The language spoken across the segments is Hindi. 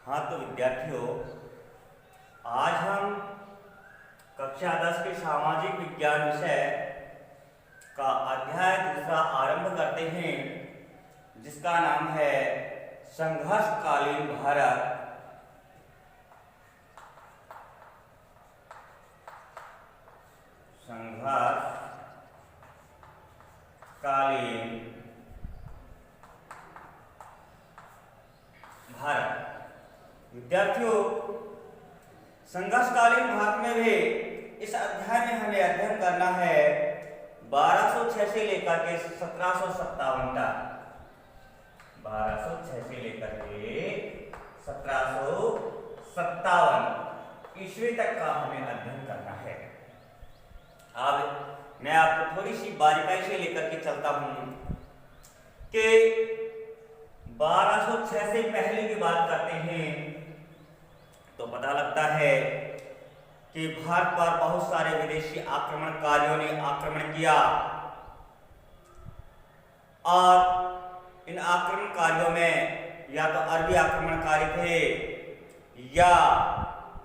हाँ तो विद्यार्थियों, आज हम कक्षा 10 के सामाजिक विज्ञान विषय का अध्याय दूसरा आरंभ करते हैं, जिसका नाम है संघर्षकालीन भारत। संघर्षकालीन भारत। विद्यार्थियों, संघर्षकालीन भारत में भी इस अध्याय में हमें अध्ययन करना है 1206 से लेकर के 1757 तक। 1206 से लेकर के 1757 ईस्वी तक का हमें अध्ययन करना है। अब मैं आपको थोड़ी सी बारीकाई से लेकर के चलता हूं कि 1206 से पहले की बात करते हैं तो पता लगता है कि भारत पर बहुत सारे विदेशी आक्रमणकारियों ने आक्रमण किया और इन आक्रमणकारियों में या तो अरबी आक्रमणकारी थे या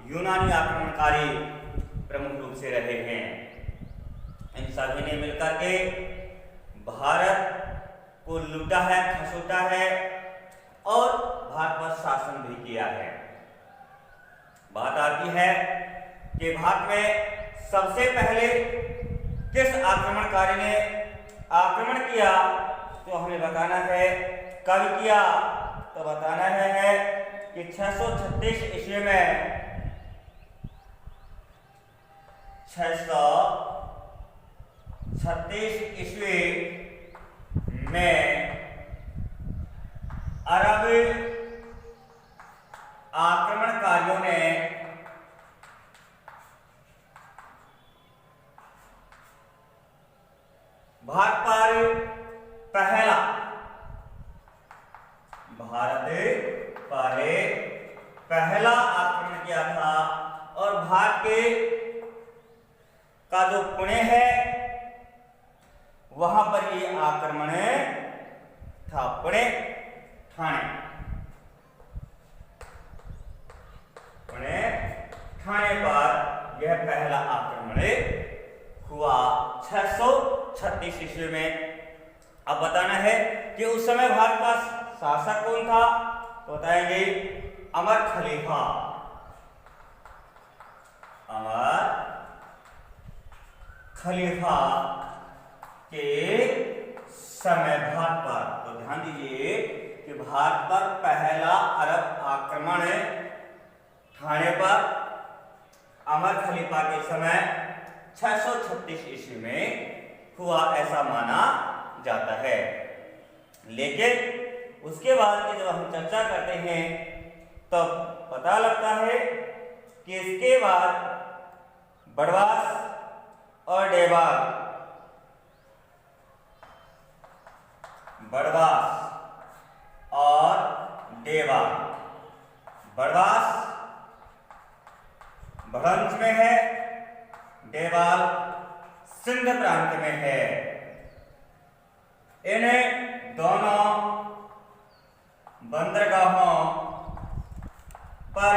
यूनानी आक्रमणकारी प्रमुख रूप से रहे हैं। इन सभी ने मिलकर के भारत को लूटा है, खसोटा है और भारत पर शासन भी किया है। बात आती है कि भारत में सबसे पहले किस आक्रमणकारी ने आक्रमण किया, तो हमें बताना है कब किया। तो बताना है कि 636 ईस्वी में 636 ईस्वी में अरब आक्रमणकारियों ने भारत पर पहला आक्रमण किया था और भारत के का जो पुणे है वहां पर ये आक्रमण था। पुणे ठाणे पर यह पहला आक्रमण हुआ 636 ईस्वी में। अब बताना है कि उस समय भारत का शासक कौन था, तो बताएंगे अमर खलीफा। अमर खलीफा के समय भारत पर, तो ध्यान दीजिए कि भारत पर पहला अरब आक्रमण ठाणे पर अमर खलीफा के समय 636 ईस्वी में हुआ, ऐसा माना जाता है। लेकिन उसके बाद की जब हम चर्चा करते हैं तो पता लगता है कि इसके बाद बड़वास और डेबाल, बड़वास भड़ंज में है, डेबाल सिंध प्रांत में है। इन्हें दोनों बंदरगाहों पर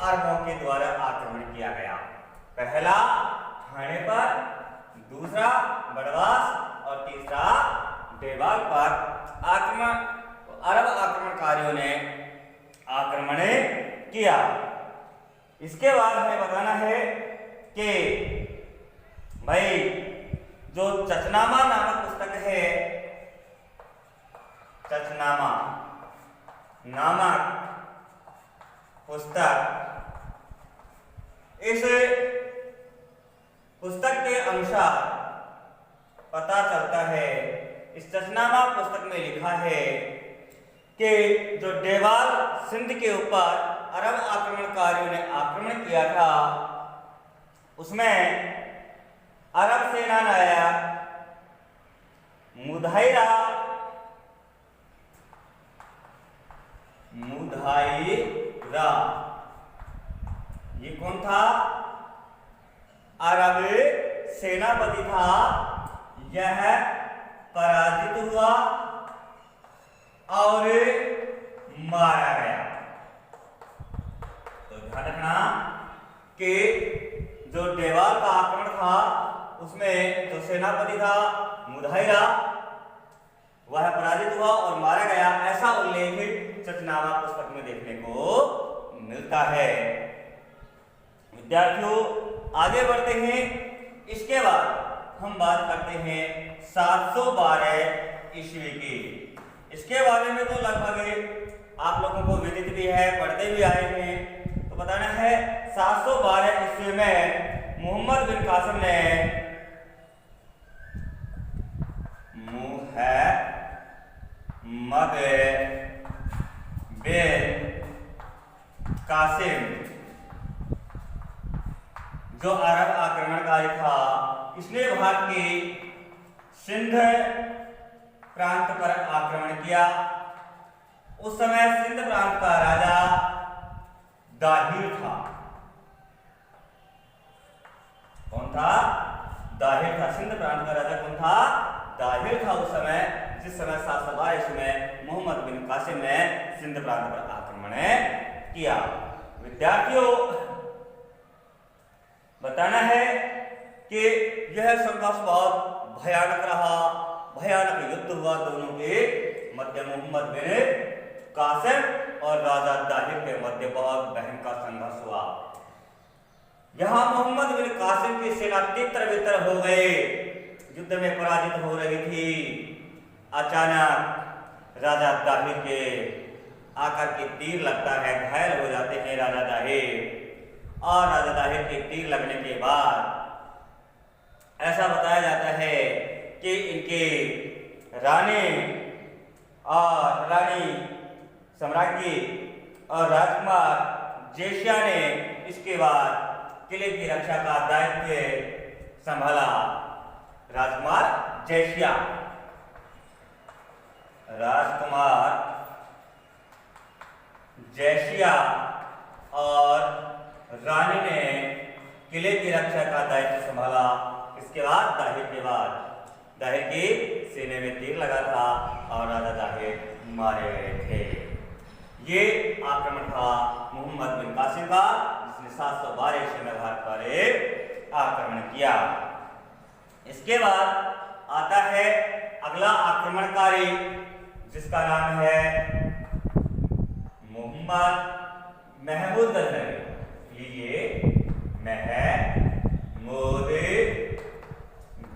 अरबों के द्वारा आक्रमण किया गया। पहला ठाणे पर, दूसरा बड़वास और तीसरा डेबाल पर अरब आक्रमणकारियों ने आक्रमण किया। इसके बाद हमें बताना है कि भाई जो चचनामा नामक पुस्तक है, चचनामा नामक पुस्तक, इस पुस्तक के अनुसार पता चलता है, इस चचनामा पुस्तक में लिखा है कि जो डेबाल सिंध के ऊपर अरब आक्रमणकारियों ने आक्रमण किया था, उसमें अरब सेना नायक मुधाइरा ये कौन था? अरब सेनापति था। यह पराजित हुआ और मारा गया। ध्यान रखना कि जो देवाल का आक्रमण था उसमें जो सेनापति था मुधायरा वह पराजित हुआ और मारा गया, ऐसा उल्लेख चचनामा पुस्तक में देखने को मिलता है। विद्यार्थियों आगे बढ़ते हैं। इसके बाद हम बात करते हैं 712 ईस्वी की। इसके बारे में तो लगभग आप लोगों को विदित भी है, पढ़ते भी आए हैं। तो बताना है 712 ईस्वी में मोहम्मद बिन कासिम ने मोहम्मद बिन कासिम जो अरब आक्रमणकारी था, इसने भारत के सिंध प्रांत पर आक्रमण किया। उस समय सिंध प्रांत का राजा दाहिर था। कौन था? दाहिर था। सिंध प्रांत का राजा कौन था? दाहिर था उस समय, जिस समय 712 ईस्वी में मोहम्मद बिन कासिम ने सिंध प्रांत पर आक्रमण किया। विद्यार्थियों बताना है कि यह संघर्ष बहुत भयानक रहा, भयानक युद्ध हुआ दोनों के मध्य। मोहम्मद बिन कासिम और राजा दाहिर के मध्य बहुत भयंकर संघर्ष हुआ। यहां मोहम्मद बिन कासिम की सेना तितर बितर हो गए, युद्ध में पराजित हो रही थी। अचानक राजा दाहिर के आकर के तीर लगता है, घायल हो जाते हैं राजा दाहिर। और राजा दाहिर के तीर लगने के बाद ऐसा बताया जाता है कि इनके रानी और रानी सम्राज्ञी और राजकुमार जेशिया ने इसके बाद किले की रक्षा का दायित्व संभाला। राजकुमार जेशिया, राजकुमार जेशिया और रानी ने किले की रक्षा का दायित्व संभाला। इसके बाद दाहिर की सीने में तीर लगा था और राजा दाहिर मारे गए थे। ये आक्रमण था मोहम्मद बिन कासिम का, जिसने 712 ईस्वी में भारत पर आक्रमण किया। इसके बाद आता है अगला आक्रमणकारी, जिसका नाम है मोहम्मद महमूद गजनवी। महमूद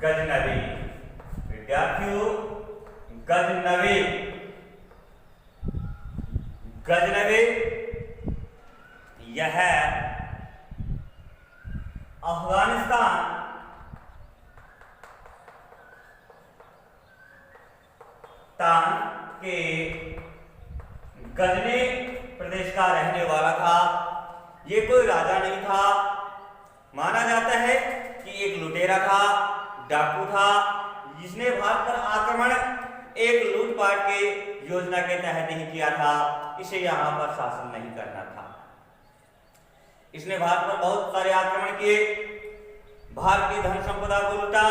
गजनवी। विद्यार्थियों गजनवी यह अफगानिस्तान के गजनी प्रदेश का रहने वाला था। ये कोई राजा नहीं था, माना जाता है कि एक लुटेरा था, डाकू था, जिसने भारत पर आक्रमण एक लूटपाट के योजना के तहत ही किया था। इसे यहाँ पर शासन नहीं करना था। इसने भारत पर बहुत सारे आक्रमण किए, भारत की धन संपदा को लूटा,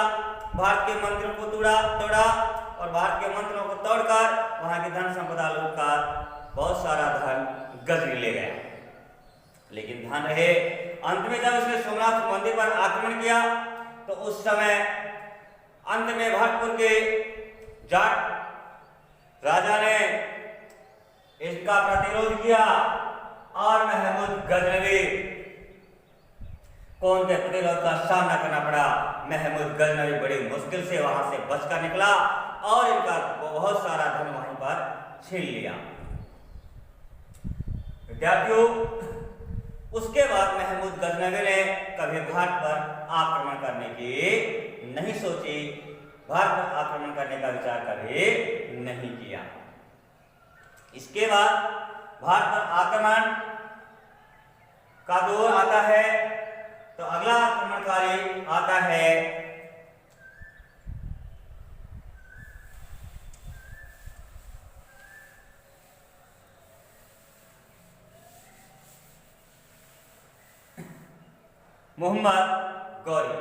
भारत के मंत्रियों को तोड़ा और भारत के मंत्रियों को तोड़कर वहां की धन संपदा लूटकर बहुत सारा धन गजनी ले गया। लेकिन ध्यान रहे, अंत में जब इसने सोमनाथ मंदिर पर आक्रमण किया तो उस समय अंत में भरतपुर के जाट राजा ने इसका प्रतिरोध किया और महमूद गजनवी कौन के प्रतिरोध का सामना करना पड़ा। महमूद गजनवी बड़ी मुश्किल से वहां से बचकर निकला और इनका बहुत सारा धन वहीं पर छीन लिया। विद्यार्थियों उसके बाद महमूद गजनवी ने कभी भारत पर आक्रमण करने की नहीं सोची, भारत पर आक्रमण करने का विचार कभी नहीं किया। इसके बाद भारत पर आक्रमण का दौर आता है तो अगला आक्रमणकारी आता है मोहम्मद गौरी।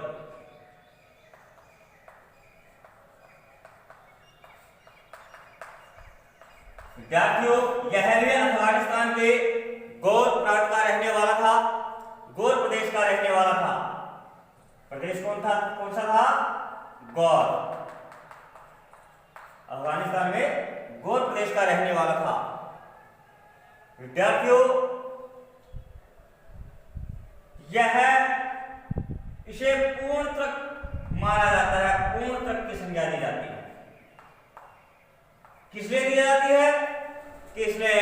विद्यार्थियों यह भी अफगानिस्तान के गौर प्रांत का रहने वाला था। प्रदेश कौन सा था? गौर। अफगानिस्तान में गौर प्रदेश का रहने वाला था। विद्यार्थियों, इसे पूर्ण तृक माना जाता है, पूर्ण तृक की संज्ञा दी जाती है। किस लिए दी जाती है? कि इसने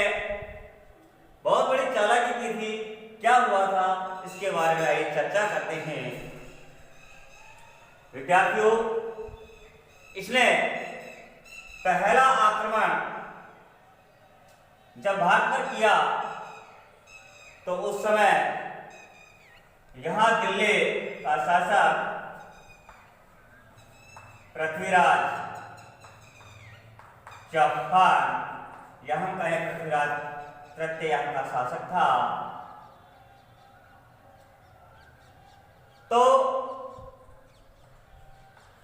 बहुत बड़ी चालाकी की थी। क्या हुआ था इसके बारे में आइए चर्चा करते हैं। विद्यार्थियों, इसने पहला आक्रमण जब भारत पर किया तो उस समय यहां दिल्ली का शासक पृथ्वीराज चौहान, यहां का पृथ्वीराज तृतीय यहाँ का शासक था। तो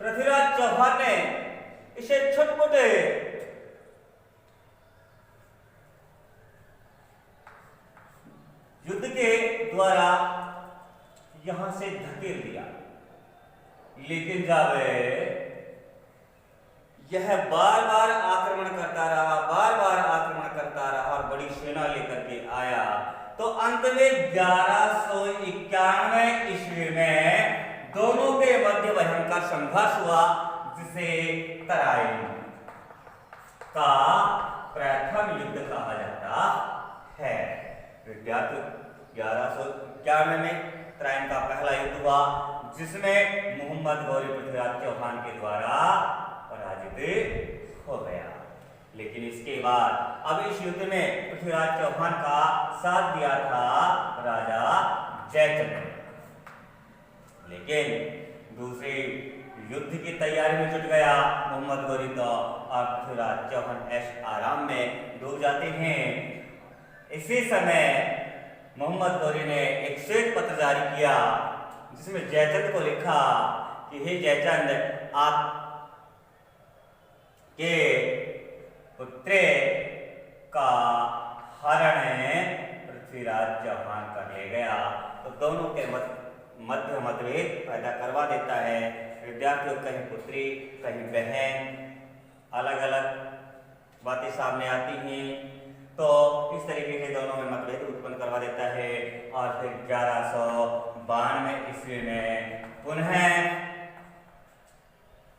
पृथ्वीराज चौहान ने इसे छुटपुटे युद्ध के द्वारा यहां से धकेल दिया। लेकिन जब यह बार बार आक्रमण करता रहा, बार बार आक्रमण करता रहा और बड़ी सेना लेकर के आया, तो अंत में 1191 ईस्वी में दोनों के मध्य भयंकर संघर्ष हुआ, जिसे तराइन का प्रथम युद्ध कहा जाता है। विद्यार्थियों, 1191 में तराइन का पहला युद्ध हुआ, जिसमें मोहम्मद गौरी पृथ्वीराज चौहान के द्वारा पराजित हो गया। लेकिन इसके बाद अब इस युद्ध में पृथ्वीराज चौहान का साथ दिया था राजा जयचंद ने। लेकिन दूसरे युद्ध की तैयारी में जुट गया मोहम्मद गौरी तो और पृथ्वीराज चौहान ऐश आराम में डूब जाते हैं। इसी समय मोहम्मद गौरी ने एक श्वेत पत्र जारी किया, जिसमें जयचंद को लिखा कि हे जयचंद, आप के पुत्र का हरण पृथ्वीराज चौहान कर ले गया। तो दोनों के मध्य मतभेद पैदा करवा देता है। विद्यार्थियों, कहीं पुत्री कहीं बहन, अलग अलग बातें सामने आती हैं, तो इस तरीके से दोनों में मतभेद उत्पन्न करवा देता है। और फिर 1192 ईस्वी में पुनः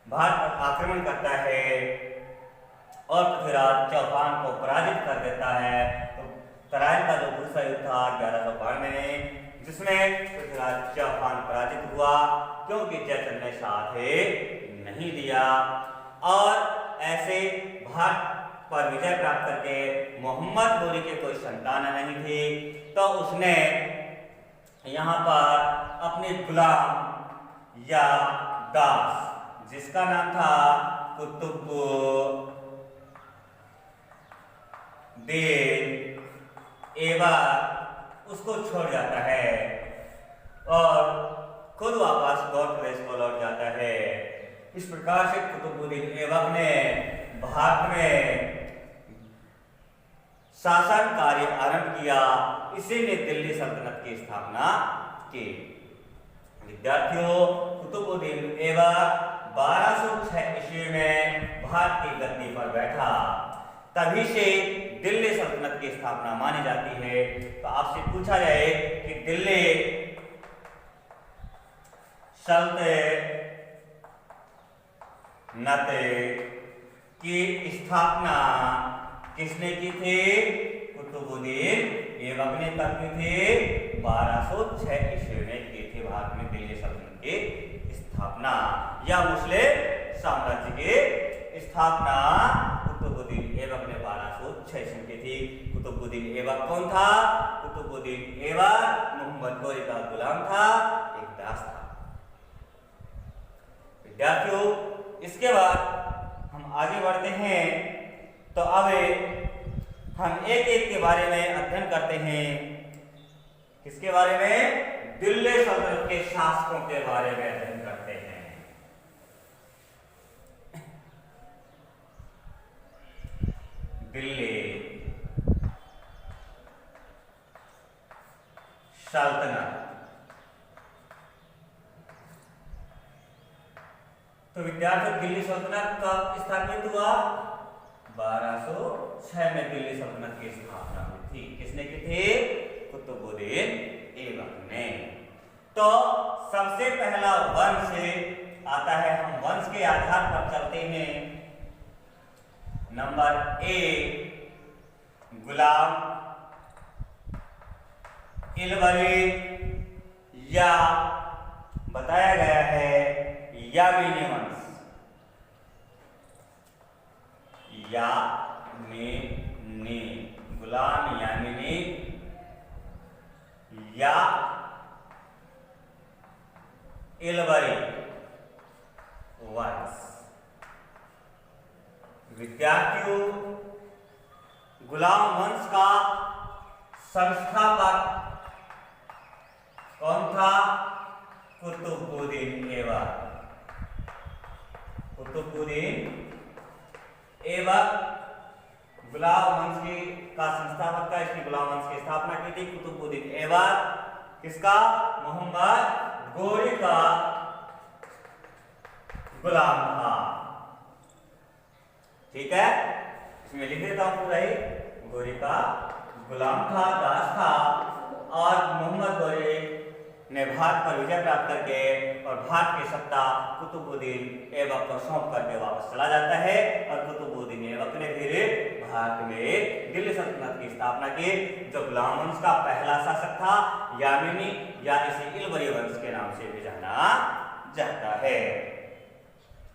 भारत पर आक्रमण करता है और पृथ्वीराज चौहान को पराजित कर देता है। तो तराइन का जो दूसरा युद्ध था 1192 में, जिसमें पृथ्वीराज चौहान पराजित हुआ क्योंकि जयचंद ने साथ नहीं दिया। और ऐसे भारत पर विजय प्राप्त करके मोहम्मद गौरी के कोई संतान नहीं थी, तो उसने यहाँ पर अपने गुलाम या दास, जिसका नाम था कुतुबुद्दीन ऐबक, उसको छोड़ जाता है और खुद वापस गौर प्रदेश को लौट जाता है। इस प्रकार से कुतुबुद्दीन ऐबक ने भारत में शासन कार्य आरंभ किया। इसी ने दिल्ली सल्तनत की स्थापना की। विद्यार्थियों, कुतुबुद्दीन ऐबक 1206 ईस्वी में भारत की गद्दी पर बैठा। तभी से दिल्ली सल्तनत की स्थापना मानी जाती है। तो आपसे पूछा जाए कि दिल्ली सल्तनत की स्थापना किसने की थी? कुतुबुद्दीन ऐबक ने कब की थी? 1206 ईस्वी में की थी भारत में दिल्ली सल्तनत की स्थापना या मुस्लिम साम्राज्य की स्थापना कुतुबुद्दीन ऐबक ने 1206 ईस्वी में की थी। कुतुबुद्दीन ऐबक कौन था? कुतुबुद्दीन ऐबक मोहम्मद गौरी का गुलाम था, एक दास था। विद्यार्थियों, इसके बाद हम आगे बढ़ते हैं। तो अब हम एक एक के बारे में अध्ययन करते हैं। किसके बारे में? दिल्ली सल्तनत के शासकों के बारे में अध्ययन करते हैं। दिल्ली सल्तनत तो विद्यार्थियों दिल्ली सल्तनत कब स्थापित हुआ? 1206 में दिल्ली सल्तनत की स्थापना हुई थी। किसने की थी? कुतुबुद्दीन ऐबक ने। तो सबसे पहला वंश आता है, हम वंश के आधार पर चलते हैं। नंबर ए गुलाम इल्बरी, या बताया गया है यामीनी वंश, यामीनी, गुलाम यामीनी या इल्बरी वंश। विद्यार्थियों, गुलाम वंश का संस्थापक कौन था? कुतुबुद्दीन ऐबक। कुतुबुद्दीन ऐबक गुलाम वंश का संस्थापक था। इसने गुलाम वंश की स्थापना की थी। कुतुबुद्दीन ऐबक किसका? मोहम्मद गोरी का गुलाम था। ठीक है, इसमें लिख देता हूं पूरा ही। गोरी का गुलाम था, दास था, और मोहम्मद गोरी ने भारत पर विजय प्राप्त करके और भारत की सत्ता कुतुबुद्दीन ऐबक को सौंप करके वापस चला जाता है। और कुतुबुद्दीन ऐबक ने फिर भारत में दिल्ली सल्तनत की स्थापना की, जो गुलाम वंश का पहला शासक था, यामीनी या इसे इल्बरी वंश के नाम से भी जाना जाता है।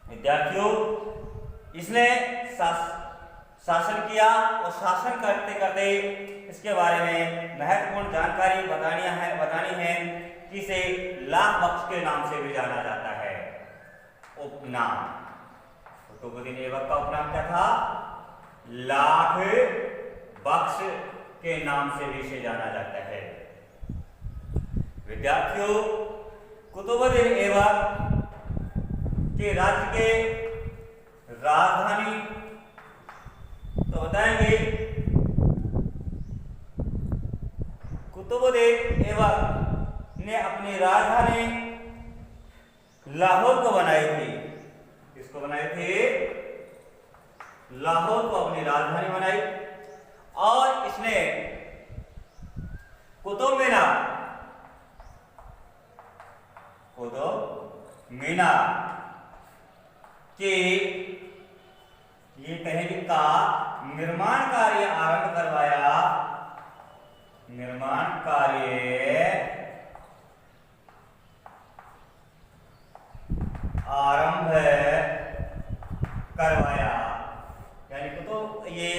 विद्यार्थियों, इसने शासन किया और शासन करते करते इसके बारे में महत्वपूर्ण जानकारी बतानी है कि इसे लाख बख्श के नाम से भी जाना जाता है। उपनाम, कुतुबुद्दीन ऐबक का उपनाम क्या था? लाख बख्श के नाम से भी इसे जाना जाता है। विद्यार्थियों, कुतुबुद्दीन ऐबक के राज्य के राजधानी तो बताएंगे। कुतुबुद्दीन ऐबक ने अपनी राजधानी लाहौर को बनाई थी। किसको बनाई थी? लाहौर को अपनी राजधानी बनाई। और इसने कुतुब मीनार के ये तहरीक का निर्माण कार्य आरंभ करवाया। निर्माण कार्य आरंभ करवाया। यानी कुतुब, ये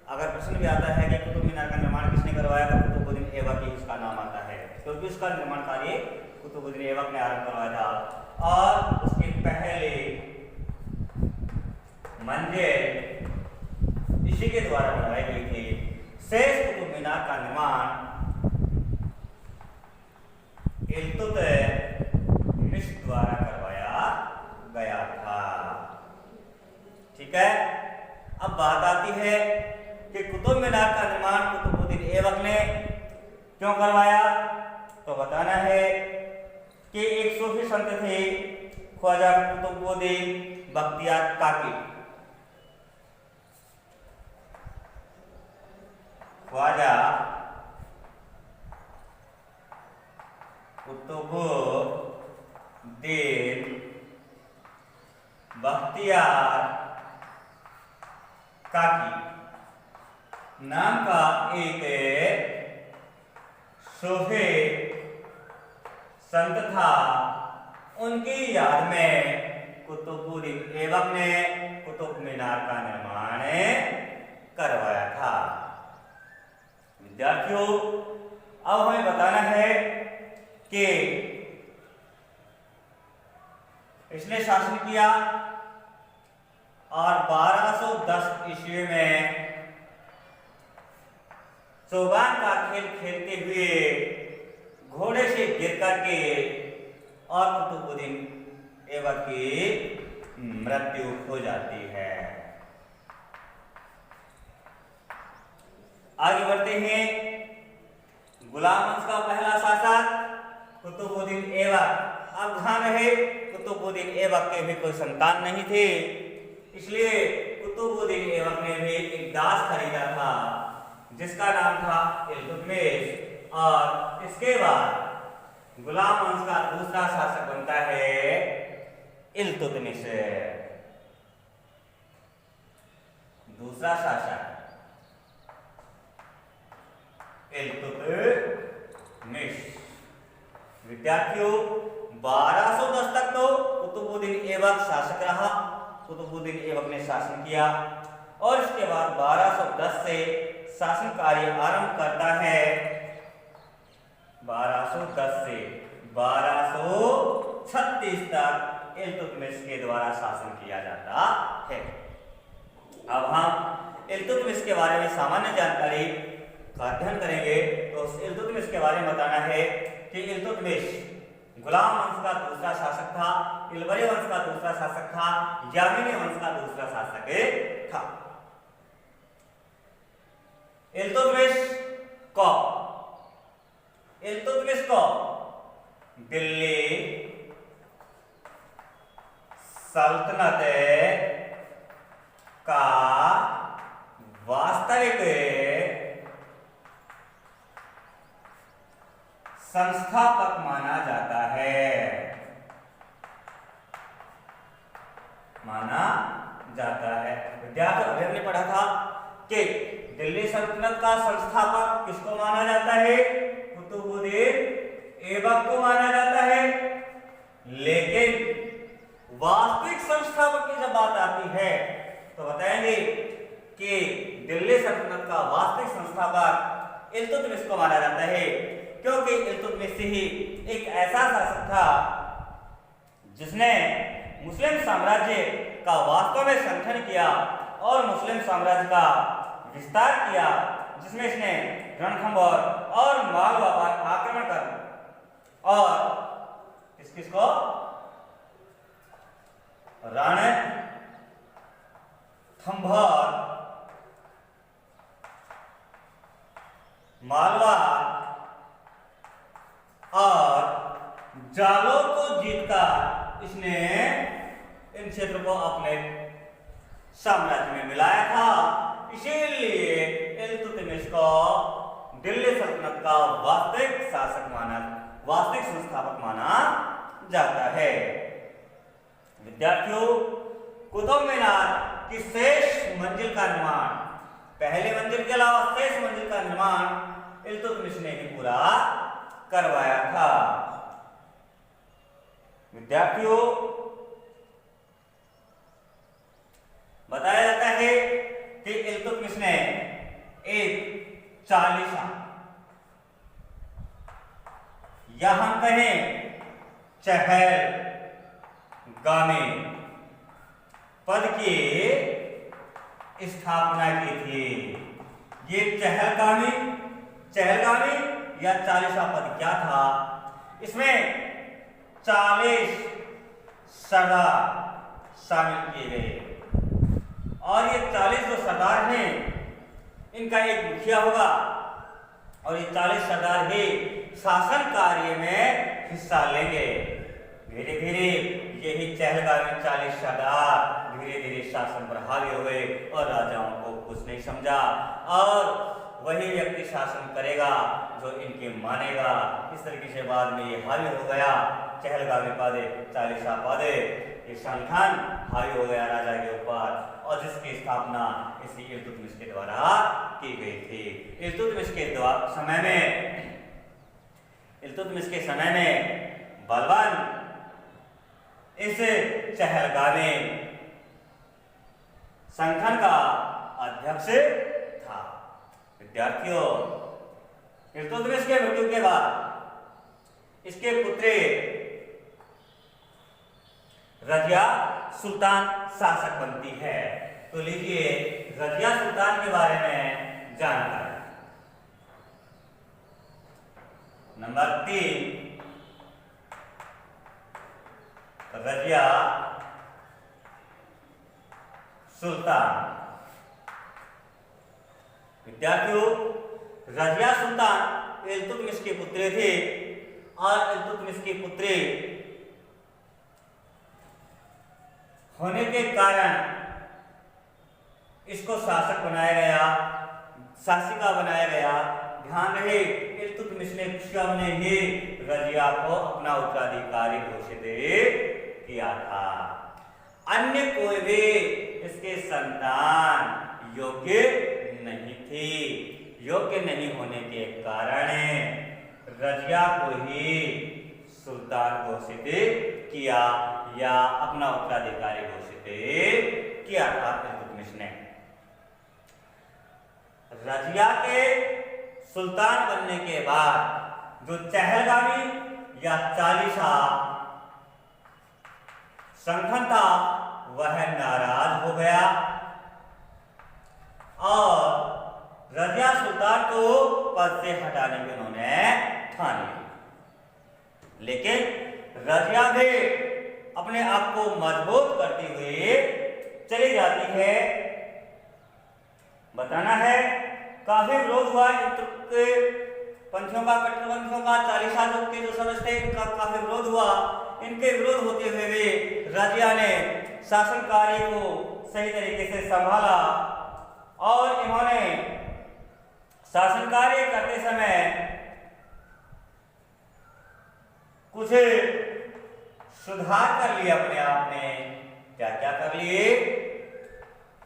अगर प्रश्न भी आता है कि कुतुब मीनार का निर्माण किसने करवाया, तो कुतुबुद्दीन ऐबक ही इसका नाम आता है, क्योंकि उसका निर्माण कार्य कुतुबुद्दीन ऐबक ने आरंभ करवाया था। और उसके पहले मंजिल इसी के द्वारा बनवाई गई थी। शेष कुतुब मीनार का निर्माण इल्तुतमिश द्वारा करवाया गया था। ठीक है, अब बात आती है कि कुतुब मीनार का निर्माण कुतुबुद्दीन ऐबक ने क्यों करवाया। तो बताना है कि एक सूफी संत थे, ख्वाजा कुतुबुद्दीन बख्तियार काकी। ख्वाजा कुतुबुद्दीन बख्तियार काकी नाम का एक सूफी संत था। उनकी याद में कुतुबुद्दीन ऐबक ने कुतुब मीनार का निर्माण करवाया था। विद्यार्थियों, अब हमें बताना है कि इसने शासन किया और 1210 ईस्वी में चौगान का खेल खेलते हुए घोड़े से गिर करके और कुतुबुद्दीन ऐबक की मृत्यु हो जाती है। आगे बढ़ते हैं। गुलाम वंश का पहला शासक कुतुबुद्दीन ऐबक। अब ध्यान रहे कुतुबुद्दीन ऐबक के भी कोई संतान नहीं थे, इसलिए कुतुबुद्दीन ऐबक ने भी एक दास खरीदा था जिसका नाम था इल्तुतमिश। और इसके बाद गुलाम वंश का दूसरा शासक बनता है इल्तुतमिश। दूसरा शासक इल्तुतमिश। विद्यार्थियों 1210 तक तो कुतुबुद्दीन ऐबक शासक रहा, कुतुबुद्दीन ऐबक ने शासन किया और इसके बाद 1210 से शासन कार्य आरंभ करता है। 1210 से 1236 तक इल्तुतमिश के द्वारा शासन किया जाता है। अब हम इल्तुतमिश के बारे में सामान्य जानकारी का अध्ययन करेंगे। तो इल्तुतमिश के बारे में बताना है कि इल्तुतमिश गुलाम वंश का दूसरा शासक था, इल्बरी वंश का दूसरा शासक था, यामीनी वंश का दूसरा शासक था। इल्तुतमिश को दिल्ली सल्तनत का वास्तविक संस्थापक माना जाता है। विद्यार्थी अभी हमने पढ़ा था कि दिल्ली सल्तनत का संस्थापक किसको माना जाता है? कुतुबुद्दीन ऐबक को माना जाता है। लेकिन वास्तविक संस्थापक की जब बात आती है तो बताएंगे कि दिल्ली सल्तनत का वास्तविक संस्थापक इल्तुतमिश को माना जाता है, क्योंकि इल्तुतमिश ही एक ऐसा शासक था जिसने मुस्लिम साम्राज्य का वास्तव में संगठन किया और मुस्लिम साम्राज्य का विस्तार किया, जिसमें इसने रणथंभौर और मालवा पर आक्रमण कर और किसको रणथंभौर मालवा और जालोर को जीतकर इसने इन क्षेत्र को अपने साम्राज्य में मिलाया था। इसीलिए इल्तुतमिश को दिल्ली सल्तनत का वास्तविक संस्थापक माना जाता है। विद्यार्थियों, कुतुब मीनार की शेष मंजिल का निर्माण, पहले मंजिल के अलावा शेष मंजिल का निर्माण इल्तुतमिश ने ही पूरा करवाया था। विद्यार्थियों, बताया जाता है कि इल्तुतमिश ने एक चालीसा या हम कहें चहलगामी पद की स्थापना की थी। ये चहलगामी या चालीसा पद क्या था? इसमें 40 सरदार शामिल किए गए और ये 40 जो सरदार हैं इनका एक मुखिया होगा और ये 40 सरदार ही शासन कार्य में हिस्सा लेंगे। धीरे धीरे यही चहलगामी 40 सरदार धीरे धीरे शासन पर हावी हुए और राजाओं को कुछ नहीं समझा और वही व्यक्ति शासन करेगा जो इनके मानेगा। इस तरीके से बाद में ये हावी हो गया। चहलगामी पद, चालीसा पद, ये संगठन हावी हो गया राजा के ऊपर और जिसकी स्थापना इसी इल्तुतमिश के द्वारा की गई थी। इल्तुतमिश के समय में बलवान इस चहलगामी संगठन का अध्यक्ष था। विद्यार्थियों, इल्तुतमिश के मृत्यु के बाद इसके पुत्री रजिया सुल्तान शासक बनती है। तो लीजिए रजिया सुल्तान के बारे में जानकारी। नंबर 3, रजिया सुल्तान। विद्यार्थियों, रजिया सुल्तान इल्तुतमिश की पुत्री थी और इल्तुतमिश की पुत्री होने के कारण इसको शासक बनाया गया, शासिका बनाया गया। ध्यान रहे, इल्तुतमिश ने खुशरम ने ही रजिया को अपना उत्तराधिकारी घोषित किया था। अन्य कोई भी इसके संतान योग्य नहीं थी। योग्य नहीं होने के कारण रजिया को ही सुल्तान घोषित किया या अपना उत्तराधिकारी घोषित किया था इल्तुतमिश ने। रजिया के सुल्तान बनने के बाद जो चहलगामी या चालीसा संगठन था वह नाराज हो गया और रजिया सुल्तान को पद से हटाने की उन्होंने ठान ली। लेकिन रजिया भी अपने आप को मजबूत करते हुए चली जाती है। बताना है काफी विरोध हुआ पंथियों का, कट्टरपंथियों का, चालीसा के जो सदस्य थे इनका काफी विरोध हुआ। इनके विरोध होते हुए भी रजिया ने शासन कार्य को सही तरीके से संभाला और इन्होंने शासन कार्य करते समय कुछ सुधार कर लिए अपने आप में। क्या क्या कर लिए?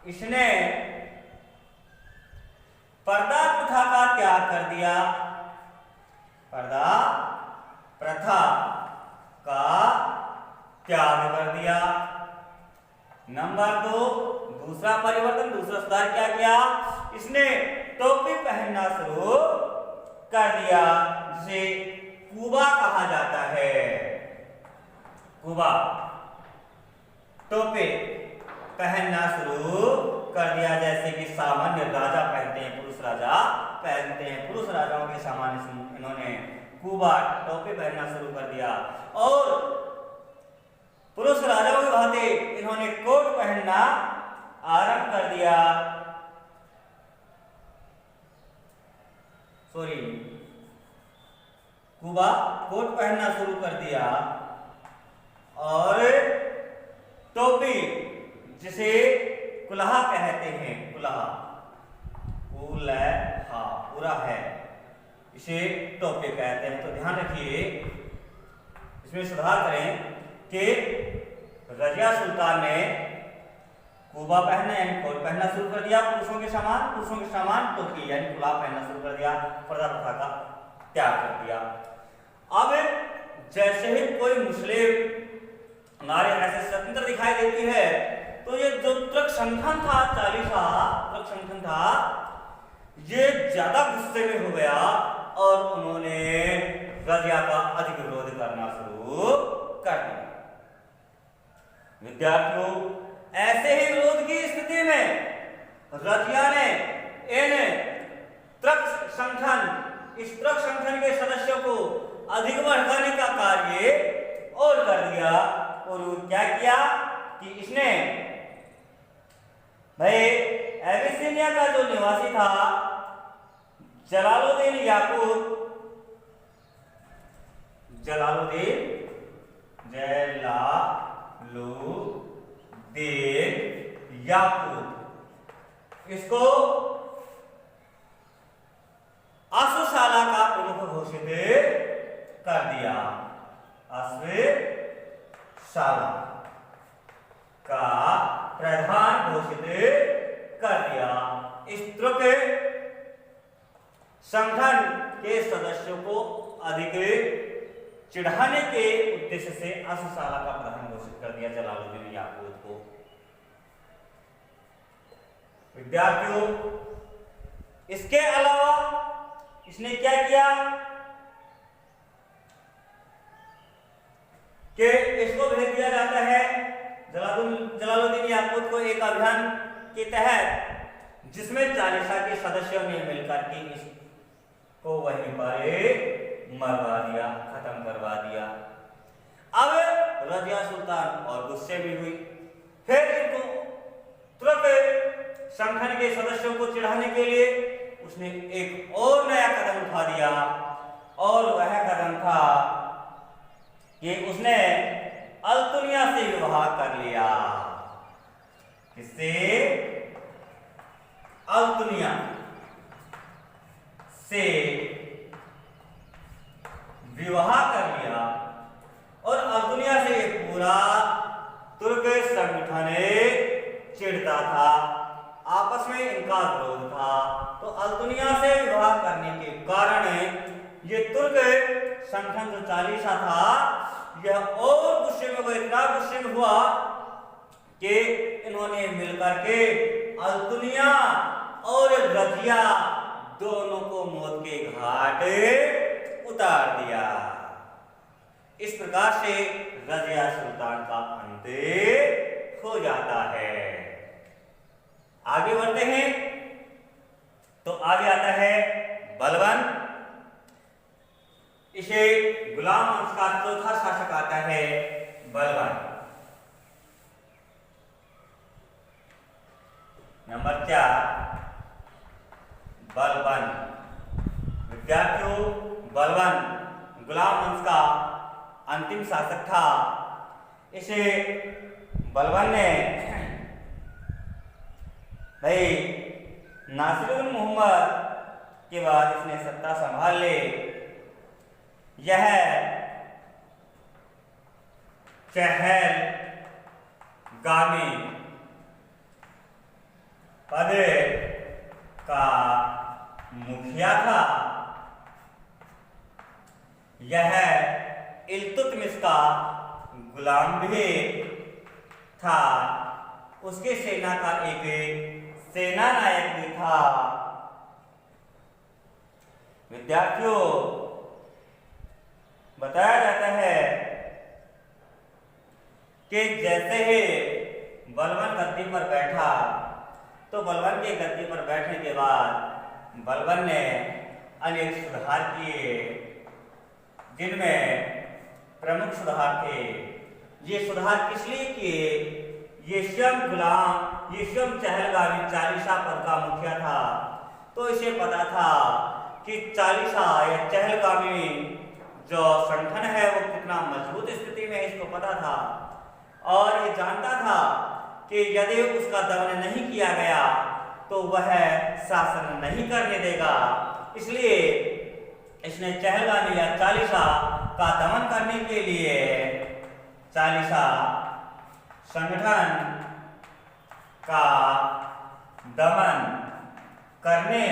इसने पर्दा प्रथा का त्याग कर दिया। पर्दा प्रथा का त्याग कर दिया। नंबर 2, दूसरा परिवर्तन, दूसरा सुधार क्या किया? इसने टोपी पहनना शुरू कर दिया, जिसे कुबा कहा जाता है। कुबा, टोपी पहनना शुरू कर दिया, जैसे कि सामान्य राजा पहनते हैं, पुरुष राजा पहनते हैं। पुरुष राजाओं के सामान्य इन्होंने कुबा, टोपी पहनना शुरू कर दिया और पुरुष राजाओं की भांति इन्होंने कोट पहनना आरंभ कर दिया। कुबा कोट पहनना शुरू कर दिया और टोपी, जिसे कुल्हा कहते हैं, कुल्हा, कुल्हा पूरा है, इसे टोपी कहते हैं। तो ध्यान रखिए, इसमें सुधार करें कि रजिया सुल्तान ने कुबा पहनना यानी कोट पहनना शुरू कर दिया, पुरुषों के समान टोपी यानी कुल्हा पहनना शुरू कर दिया, पर्दा प्रथा का त्याग कर दिया। अब जैसे ही कोई मुस्लिम नारी ऐसे स्वतंत्र दिखाई देती है तो ये जो तुर्क संगठन था, चालीसा तुर्क संगठन था, ये ज्यादा गुस्से में हो गया और उन्होंने रजिया का अधिक विरोध करना शुरू कर दिया। विद्यार्थियों, ऐसे ही विरोध की स्थिति में रजिया ने इन तुर्क संगठन के सदस्यों को अधिक भड़काने का कार्य और कर दिया। और क्या किया कि इसने भाई एबिसिनिया का जो निवासी था जलालुद्दीन याकूत, इसको अश्वशाला का प्रमुख घोषित कर दिया। अश्वशाला का प्रधान घोषित कर दिया। इस तुर्क संगठन के सदस्यों को अधिक चिढ़ाने के उद्देश्य से अश्वशाला का प्रधान घोषित कर दिया जलालुद्दीन याकूत को। विद्यार्थियों, इसके अलावा इसने क्या किया कि इसको भेज दिया जाता है जलालुद्दीन याकूत को एक अभियान के तहत, जिसमें चालीसा के सदस्यों ने मिलकर के इसको वहीं पर मरवा दिया, खत्म करवा दिया। अब रजिया सुल्तान और गुस्से में हुई, फिर इनको तुरंत संगठन के सदस्यों को चिढ़ाने के लिए उसने एक और नया कदम उठा दिया और वह कदम था कि उसने अल्तुनिया से विवाह कर लिया। किससे? अल्तुनिया से विवाह कर लिया और अल्तुनिया से पूरा तुर्क संगठन चिढ़ता था, आपस में इनका विरोध था। तो अल्तुनिया से विवाह करने के कारण ये तुर्क संगठन जो चालीसा था यह और गुस्से में हुआ, इतना गुस्से में हुआ कि इन्होंने मिलकर के अल्तुनिया और रजिया दोनों को मौत के घाट उतार दिया। इस प्रकार से रजिया सुल्तान का अंत हो जाता है। आगे बढ़ते हैं तो आगे आता है बलबन। इसे गुलाम वंश का चौथा शासक आता है बलबन। नंबर 4 बलबन। विद्यार्थियों, बलबन गुलाम वंश का अंतिम शासक था। इसे बलबन ने भाई नासिरुद्दीन मोहम्मद के बाद इसने सत्ता संभाल ले। यह चहलगामी पद का मुखिया था। यह इल्तुतमिश का गुलाम भी था। उसके सेना का एक सेना नायक भी था। विद्यार्थियों, बताया जाता है कि जैसे ही बलबन गद्दी पर बैठा तो बलबन के गद्दी पर बैठने के बाद बलबन ने अनेक सुधार किए, जिनमें प्रमुख सुधार थे। ये सुधार किस लिए किए? ये स्वयं चहलगामी चालीसा पद का मुखिया था, तो इसे पता था कि चालीसा या चहलगामी जो संगठन है वो कितना मजबूत स्थिति में है, इसको पता था। और ये जानता था कि यदि उसका दमन नहीं किया गया तो वह शासन नहीं करने देगा। इसलिए इसने चहलगामी या चालीसा का दमन करने के लिए चालीसा संगठन का दमन करने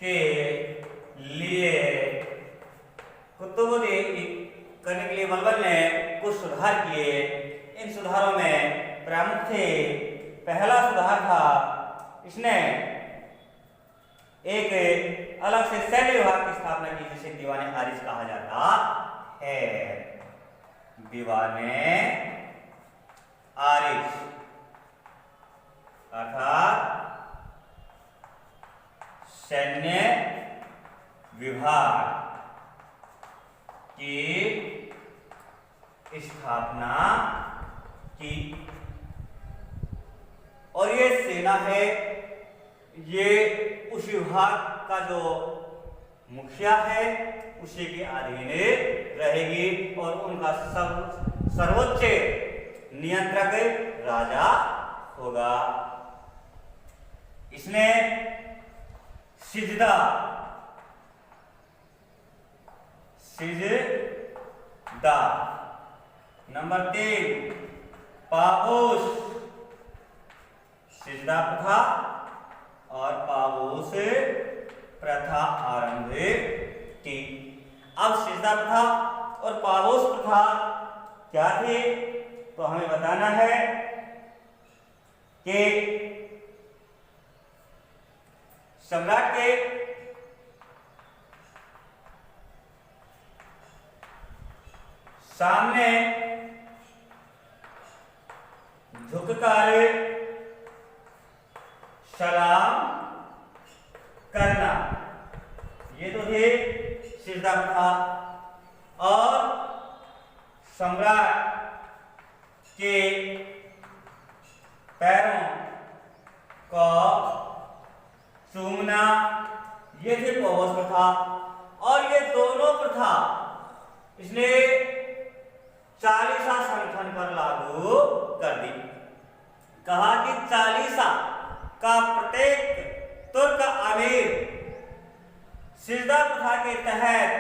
के लिए करने के लिए बलबन ने कुछ सुधार किए। इन सुधारों में प्रमुख थे, पहला सुधार था इसने एक अलग से सैन्य विभाग की स्थापना की, जिसे दीवाने आरिज कहा जाता है। दीवाने आरिज अर्थात सैन्य विभाग की स्थापना की। और ये सेना है, ये उस विभाग का जो मुखिया है उसी के अधीन रहेगी और उनका सर्वोच्च नियंत्रक राजा होगा। इसने सिजदा नंबर 3 पाबोस सिजदा प्रथा और पाबोस प्रथा आरंभ की। अब सिजदा प्रथा और पाबोस प्रथा क्या थी तो हमें बताना है कि सम्राट के सामने झुककर सलाम करना, ये तो थे सिजदा प्रथा। और सम्राट के पैरों को चूमना, ये थे पाबोस प्रथा। और ये दोनों प्रथा इसने चालीसा संगठन पर लागू कर दी। कहा कि चालीसा का प्रत्येक तुर्क अमीर सिजदा प्रथा के तहत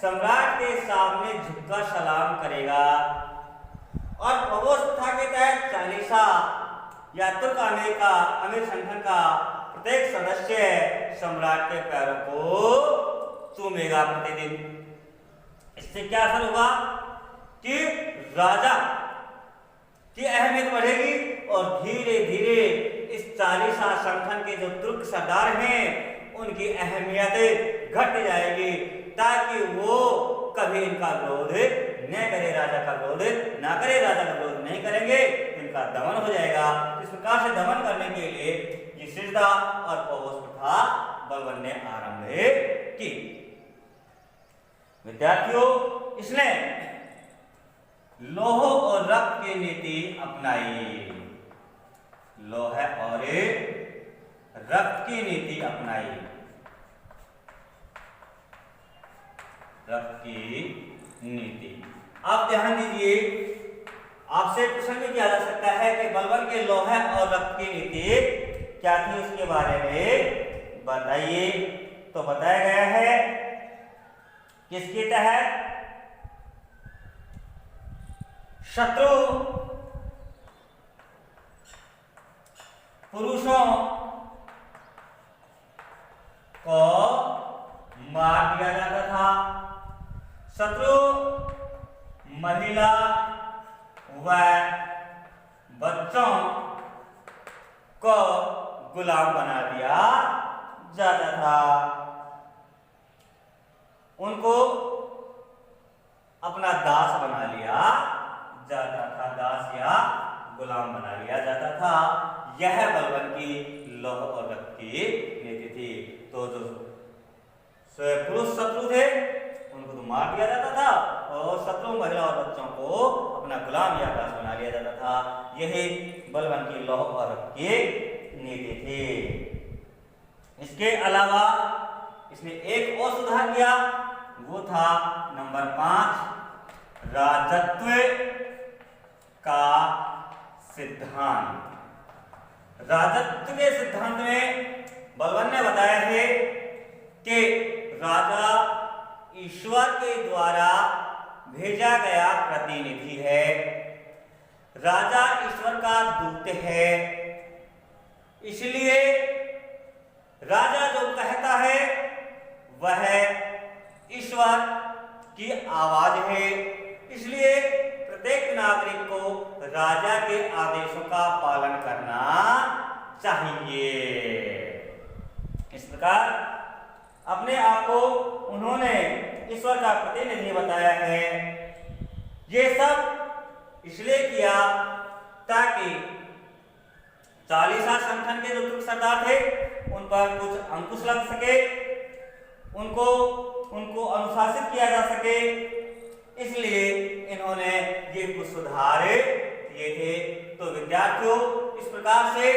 सम्राट के सामने झुककर सलाम करेगा और प्रबोध प्रथा के तहत चालीसा या तुर्क अमीर संगठन का प्रत्येक सदस्य सम्राट के पैरों को चूमेगा प्रतिदिन। इससे क्या असर होगा कि राजा की अहमियत बढ़ेगी और धीरे धीरे इस चालीसा संगठन के जो तुर्क सरदार हैं उनकी अहमियत घट जाएगी, ताकि वो कभी इनका विरोध न करे, राजा का विरोध ना करे। राजा का विरोध नहीं करेंगे तो इनका दमन हो जाएगा। इस प्रकार से दमन करने के लिए ये सिजदा और प्रबोध प्रथा बलबन ने आरंभ की। विद्यार्थियों, इसने लौह और रक्त की नीति अपनाई, लौह और रक्त की नीति अपनाई, रक्त की नीति। आप ध्यान दीजिए, आपसे प्रश्न भी किया जा सकता है कि बलबन के लौह और रक्त की नीति क्या थी, उसके बारे में बताइए। तो बताया गया है किसके तहत, शत्रु पुरुषों को मार दिया जाता था, शत्रु महिला व बच्चों को गुलाम बना दिया जाता था, उनको अपना दास बना लिया जाता था, दास या गुलाम बना लिया जाता था। यह बलबन की लौह और रक्त की नीति थी। तो जो पुरुष शत्रु थे उनको तो मार दिया जाता था और शत्रु महिला और बच्चों को अपना गुलाम या दास बना लिया जाता था। यही बलबन की लौह और रक्त की नीति थी। इसके अलावा इसने एक और सुधार किया, वो था नंबर 5, राजत्व का सिद्धांत। राजत्व के सिद्धांत में बलबन ने बताया है कि राजा ईश्वर के द्वारा भेजा गया प्रतिनिधि है, राजा ईश्वर का दूत है, इसलिए राजा जो कहता है वह ईश्वर की आवाज है। इसलिए प्रत्येक नागरिक को राजा के आदेशों का पालन करना चाहिए। इस प्रकार अपने आप को उन्होंने ईश्वर का प्रतिनिधि बताया है। ये सब इसलिए किया ताकि चालीसा संगठन के जो तुर्क सरदार थे उन पर कुछ अंकुश लग सके, उनको अनुशासित किया जा सके, इसलिए इन्होंने ये कुछ सुधार किए थे। तो विद्यार्थियों, इस प्रकार से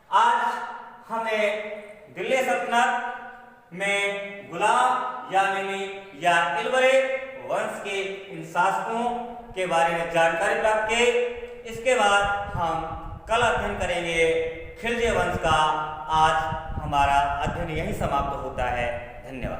आज हमें दिल्ली सल्तनत में गुलाम यामिनी या इल्बरेट वंश के इन शासकों के बारे में जानकारी प्राप्त की। इसके बाद हम कल अध्ययन करेंगे खिलजी वंश का। आज हमारा अध्ययन यहीं समाप्त होता है। धन्यवाद।